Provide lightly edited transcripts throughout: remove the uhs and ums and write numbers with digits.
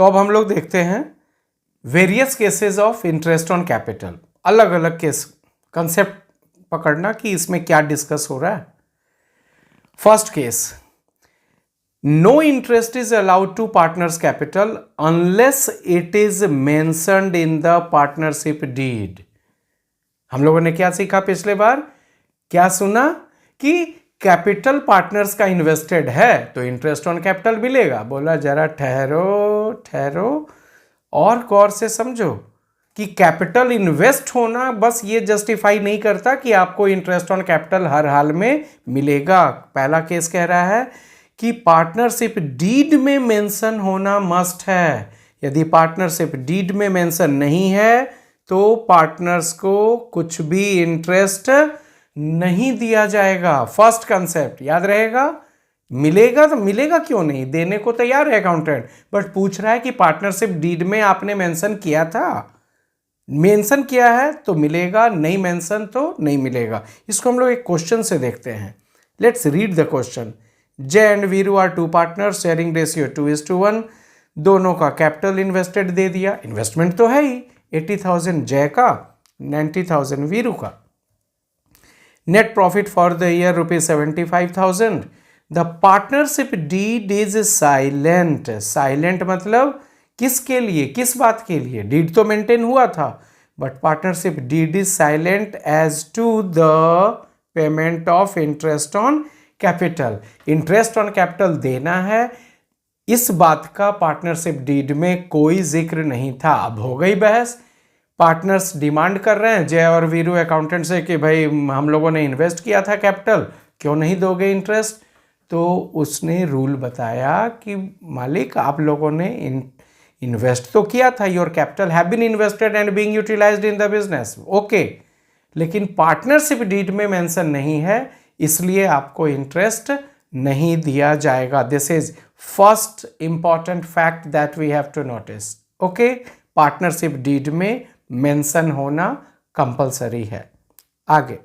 तो अब हम लोग देखते हैं various cases of interest on capital. अलग अलग केस कंसेप्ट पकड़ना कि इसमें क्या डिस्कस हो रहा है। First case, no interest is allowed to partners capital unless it is mentioned in the partnership deed. हम लोगों ने क्या सीखा पिछले बार, क्या सुना कि कैपिटल पार्टनर्स का इन्वेस्टेड है तो इंटरेस्ट ऑन कैपिटल मिलेगा। बोला जरा ठहरो और गौर से समझो कि कैपिटल इन्वेस्ट होना बस ये जस्टिफाई नहीं करता कि आपको इंटरेस्ट ऑन कैपिटल हर हाल में मिलेगा। पहला केस कह रहा है कि पार्टनरशिप डीड में मेंशन होना मस्ट है। यदि पार्टनरशिप डीड में मेंशन नहीं है तो पार्टनर्स को कुछ भी इंटरेस्ट नहीं दिया जाएगा। फर्स्ट कंसेप्ट याद रहेगा। मिलेगा तो मिलेगा, क्यों नहीं, देने को तैयार है अकाउंटेंट, बट पूछ रहा है कि पार्टनरशिप डीड में आपने मेंशन किया था, मेंशन किया है तो मिलेगा, नहीं मेंशन तो नहीं मिलेगा। इसको हम लोग एक क्वेश्चन से देखते हैं। Let's read the question. Jay and Veeru are two partners, sharing ratio 2:1। दोनों का कैपिटल इन्वेस्टेड दे दिया, इन्वेस्टमेंट तो है ही 80,000 जय का, 90,000 वीरू का। Net profit for the year ₹75,000। The partnership deed is silent. Silent मतलब किसके लिए, किस बात के लिए, डीड तो मेंटेन हुआ था but partnership deed is silent as to the payment of interest on capital. Interest on capital देना है, इस बात का पार्टनरशिप डीड में कोई जिक्र नहीं था। अब हो गई बहस, पार्टनर्स डिमांड कर रहे हैं जय और वीरू अकाउंटेंट से कि भाई हम लोगों ने इन्वेस्ट किया था कैपिटल, क्यों नहीं दोगे इंटरेस्ट। तो उसने रूल बताया कि मालिक आप लोगों ने इन्वेस्ट तो किया था, your capital have been invested and being utilised in the business, okay, लेकिन पार्टनरशिप डीड में मेंशन नहीं है इसलिए आपको इंटरेस्ट नहीं दिया जाएगा। This is first important fact that we have to notice. Okay, partnership deed में मेंशन होना कंपलसरी है। आगे,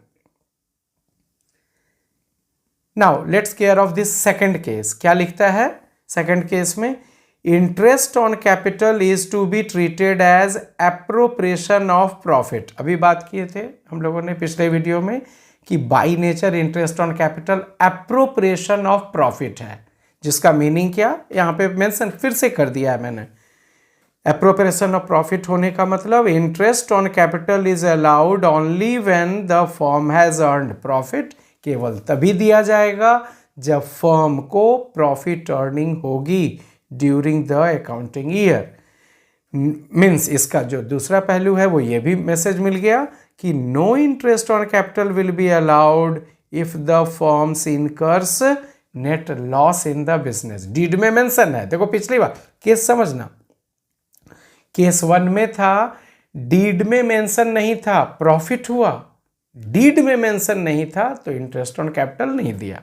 now let's care of this second case. क्या लिखता है सेकंड केस में, interest on capital is to be treated as appropriation of profit. अभी बात किए थे हम लोगों ने पिछले वीडियो में कि by nature interest on capital appropriation of profit है, जिसका मीनिंग क्या यहाँ पे मेंशन फिर से कर दिया है मैंने। एप्रोप्रिएशन ऑफ प्रॉफिट होने का मतलब interest on capital is allowed only when the firm has earned profit. केवल तभी दिया जाएगा जब फर्म को प्रॉफिट अर्निंग होगी during the accounting year. Means इसका जो दूसरा पहलू है वो ये भी मैसेज मिल गया कि no interest on capital will be allowed if the firms incurs net loss in the business. Deed में मेंशन है, देखो पिछली बार केस समझना, केस 1 में था डीड में मेंशन नहीं था, प्रॉफिट हुआ, डीड में मेंशन नहीं था तो इंटरेस्ट ऑन कैपिटल नहीं दिया।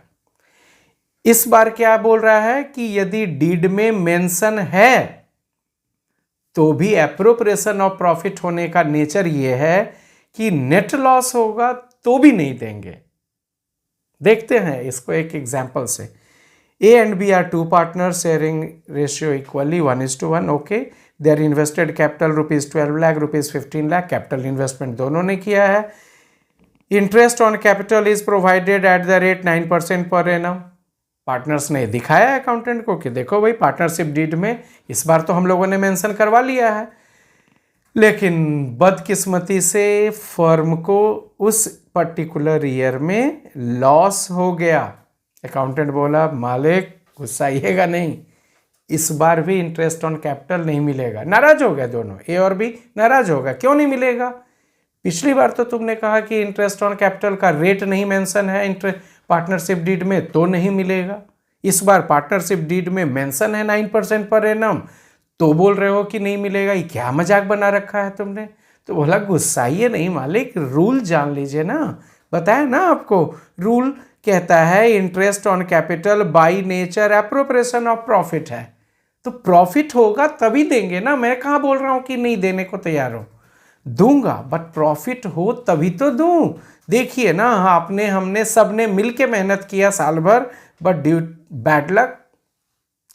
इस बार क्या बोल रहा है कि यदि डीड में मेंशन है तो भी एप्रोप्रिएशन ऑफ प्रॉफिट होने का नेचर ये है कि नेट लॉस होगा तो भी नहीं देंगे। देखते हैं इसको एक एग्जांपल से। A and B are two partners sharing ratio equally 1:1. Okay, their invested capital ₹12 lakh, ₹15 lakh, capital investment दोनों ने किया है। Interest on capital is provided at the rate 9% per annum. Partners ने दिखाया अकाउंटेंट को कि देखो भाई पार्टनरशिप डीड में इस बार तो हम लोगों ने मेंशन करवा लिया है, लेकिन बदकिस्मती से फर्म को उस पर्टिकुलर ईयर में लॉस हो गया। अकाउंटेंट बोला मालिक गुस्साइएगा नहीं, इस बार भी इंटरेस्ट ऑन कैपिटल नहीं मिलेगा। नाराज हो गए दोनों, ए और बी नाराज हो गया, क्यों नहीं मिलेगा, पिछली बार तो तुमने कहा कि इंटरेस्ट ऑन कैपिटल का रेट नहीं मेंशन है पार्टनरशिप डीड में तो नहीं मिलेगा, इस बार पार्टनरशिप डीड में मेंशन है 9% पर एनम तो बोल रहे हो कि नहीं मिलेगा, ये क्या मजाक बना रखा है तुमने। तो बोला गुस्साइए नहीं मालिक, रूल जान लीजिए ना, बताया ना आपको, रूल कहता है interest on capital by nature appropriation of profit है, तो प्रॉफिट होगा तभी देंगे ना। मैं कहाँ बोल रहा हूँ कि नहीं देने को तैयार हो, दूंगा बट प्रॉफिट हो तभी तो दूं। देखिए ना, आपने हमने सबने मिलके मेहनत किया साल भर, but due bad luck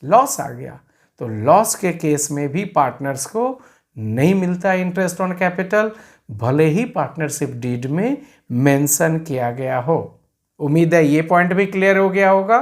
loss आ गया, तो लॉस के केस में भी पार्टनर्स को नहीं मिलता इंटरेस्ट ऑन कैपिटल, भले ही पार्टनरशिप डीड में मेंशन किया गया हो। उम्मीद है ये पॉइंट भी क्लियर हो गया होगा।